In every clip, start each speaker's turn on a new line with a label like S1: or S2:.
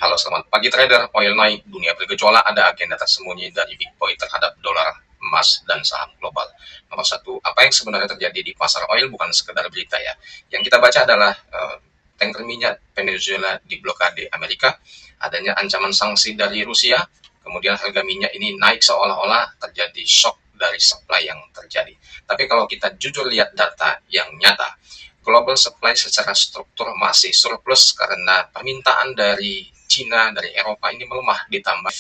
S1: Halo, selamat pagi trader. Oil naik, dunia bergejolak, ada agenda tersembunyi dari Big Boy terhadap dolar, emas, dan saham global. Nomor satu, apa yang sebenarnya terjadi di pasar oil bukan sekedar berita ya. Yang kita baca adalah tanker minyak Venezuela diblokade Amerika, adanya ancaman sanksi dari Rusia, kemudian harga minyak ini naik seolah-olah terjadi shock dari supply yang terjadi. Tapi kalau kita jujur lihat data yang nyata, global supply secara struktur masih surplus karena permintaan dari Cina, dari Eropa ini melemah, ditambah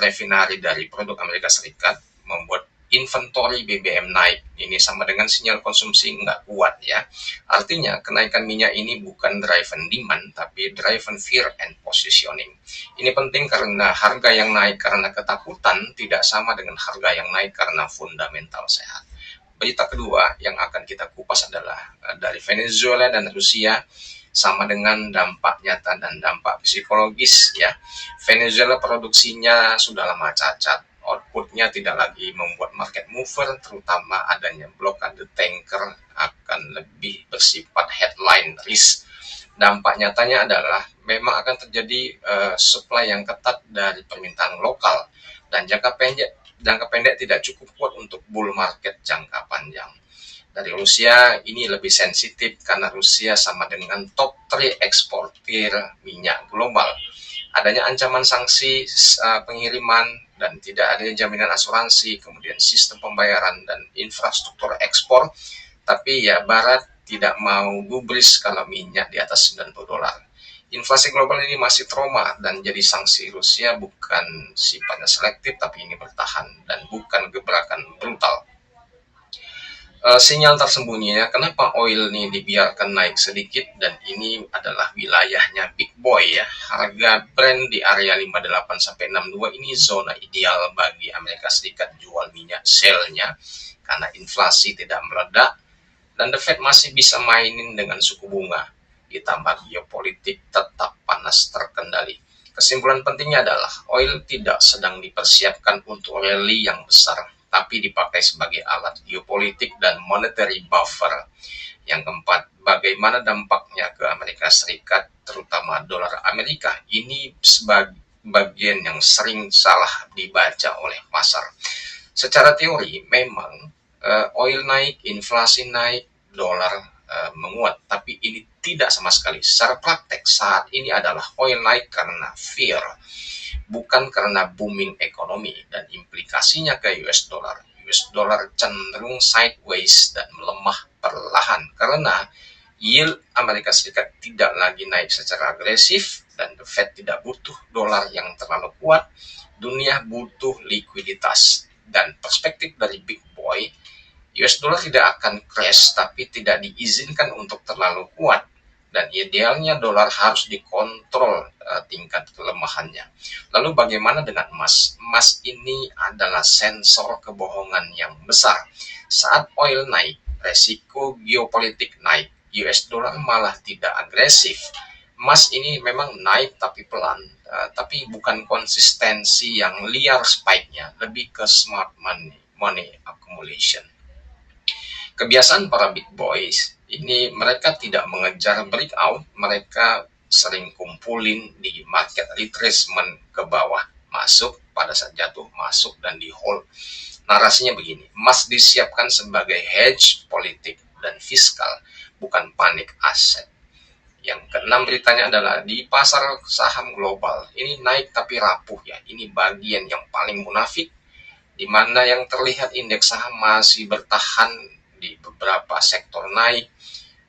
S1: refinari dari produk Amerika Serikat membuat inventory BBM naik. Ini sama dengan sinyal konsumsi nggak kuat ya. Artinya kenaikan minyak ini bukan driven demand, tapi driven fear and positioning. Ini penting karena harga yang naik karena ketakutan tidak sama dengan harga yang naik karena fundamental sehat. Berita kedua yang akan kita kupas adalah dari Venezuela dan Rusia, sama dengan dampak nyata dan dampak psikologis ya. Venezuela produksinya sudah lama cacat, outputnya tidak lagi membuat market mover, terutama adanya blokade tanker akan lebih bersifat headline risk. Dampak nyatanya adalah memang akan terjadi supply yang ketat dari permintaan lokal, dan jangka pendek tidak cukup kuat untuk bull market jangka panjang. Dari Rusia ini lebih sensitif karena Rusia sama dengan top 3 eksportir minyak global. Adanya ancaman sanksi pengiriman dan tidak adanya jaminan asuransi, kemudian sistem pembayaran dan infrastruktur ekspor. Tapi ya Barat tidak mau gubris kalau minyak di atas $90. Inflasi global ini masih trauma, dan jadi sanksi Rusia bukan sifatnya selektif, tapi ini bertahan dan bukan gebrakan brutal. Sinyal tersembunyinya kenapa oil ini dibiarkan naik sedikit, dan ini adalah wilayahnya Big Boy ya. Harga Brent di area 58 sampai 62 ini zona ideal bagi Amerika Serikat jual minyak sell-nya karena inflasi tidak meledak dan The Fed masih bisa mainin dengan suku bunga, ditambah geopolitik tetap panas terkendali. Kesimpulan pentingnya adalah oil tidak sedang dipersiapkan untuk rally yang besar, tapi dipakai sebagai alat geopolitik dan monetary buffer. Yang keempat, bagaimana dampaknya ke Amerika Serikat, terutama dolar Amerika. Ini sebagai bagian yang sering salah dibaca oleh pasar. Secara teori memang oil naik, inflasi naik, dolar menguat, tapi ini tidak sama sekali. Secara praktek saat ini adalah oil naik karena fear, bukan karena booming ekonomi, dan implikasinya ke US dollar. US dollar cenderung sideways dan melemah perlahan karena yield Amerika Serikat tidak lagi naik secara agresif, dan The Fed tidak butuh dolar yang terlalu kuat. Dunia butuh likuiditas, dan perspektif dari Big Boy, US dollar tidak akan crash, tapi tidak diizinkan untuk terlalu kuat, dan idealnya dolar harus dikontrol tingkat kelemahannya. Lalu bagaimana dengan emas? Emas ini adalah sensor kebohongan yang besar. Saat oil naik, resiko geopolitik naik, US dollar malah tidak agresif. Emas ini memang naik tapi pelan, tapi bukan konsistensi yang liar spike-nya, lebih ke smart money accumulation. Kebiasaan para big boys ini, mereka tidak mengejar breakout, mereka sering kumpulin di market retracement ke bawah, masuk pada saat jatuh, masuk dan di hold. Narasinya begini, emas disiapkan sebagai hedge politik dan fiskal, bukan panik aset. Yang keenam beritanya adalah di pasar saham global ini naik tapi rapuh ya. Ini bagian yang paling munafik, di mana yang terlihat indeks saham masih bertahan di beberapa sektor naik,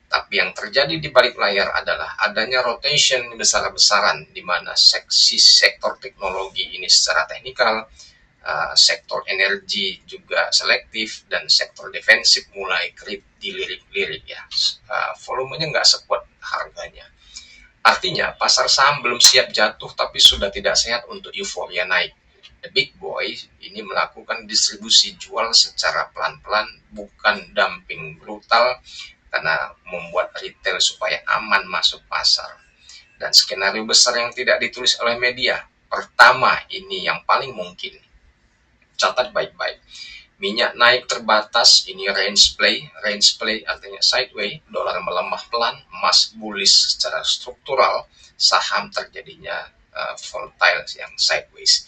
S1: tapi yang terjadi di balik layar adalah adanya rotation besar-besaran, di mana sektor teknologi ini secara teknikal, sektor energi juga selektif, dan sektor defensif mulai dilirik-lirik ya. Volumenya nggak sekuat harganya. Artinya pasar saham belum siap jatuh, tapi sudah tidak sehat untuk euforia naik. The Big Boy ini melakukan distribusi jual secara pelan-pelan, bukan dumping brutal, karena membuat retail supaya aman masuk pasar. Dan skenario besar yang tidak ditulis oleh media, pertama ini yang paling mungkin. Catat baik-baik. Minyak naik terbatas, ini range play artinya sideways, dolar melemah pelan, emas bullish secara struktural, saham terjadinya volatile yang sideways.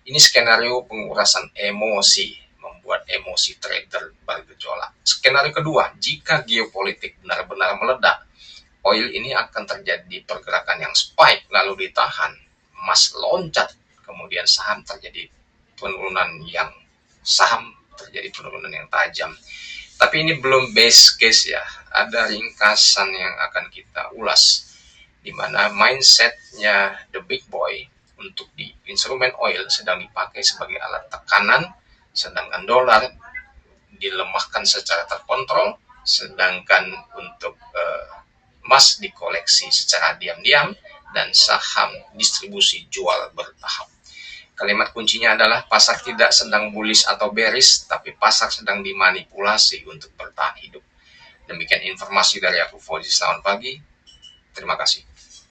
S1: Ini skenario pengurasan emosi, membuat emosi trader bergejolak. Skenario kedua, jika geopolitik benar-benar meledak, oil ini akan terjadi pergerakan yang spike lalu ditahan, emas loncat, kemudian saham terjadi penurunan yang tajam. Tapi ini belum base case ya, ada ringkasan yang akan kita ulas, di mana mindsetnya the big boy untuk di instrumen oil sedang dipakai sebagai alat tekanan, sedangkan dolar dilemahkan secara terkontrol, sedangkan untuk emas dikoleksi secara diam-diam, dan saham distribusi jual bertahap. Kalimat kuncinya adalah pasar tidak sedang bullish atau bearish, tapi pasar sedang dimanipulasi untuk bertahan hidup. Demikian informasi dari aku, Fauzi. Selamat pagi. Terima kasih.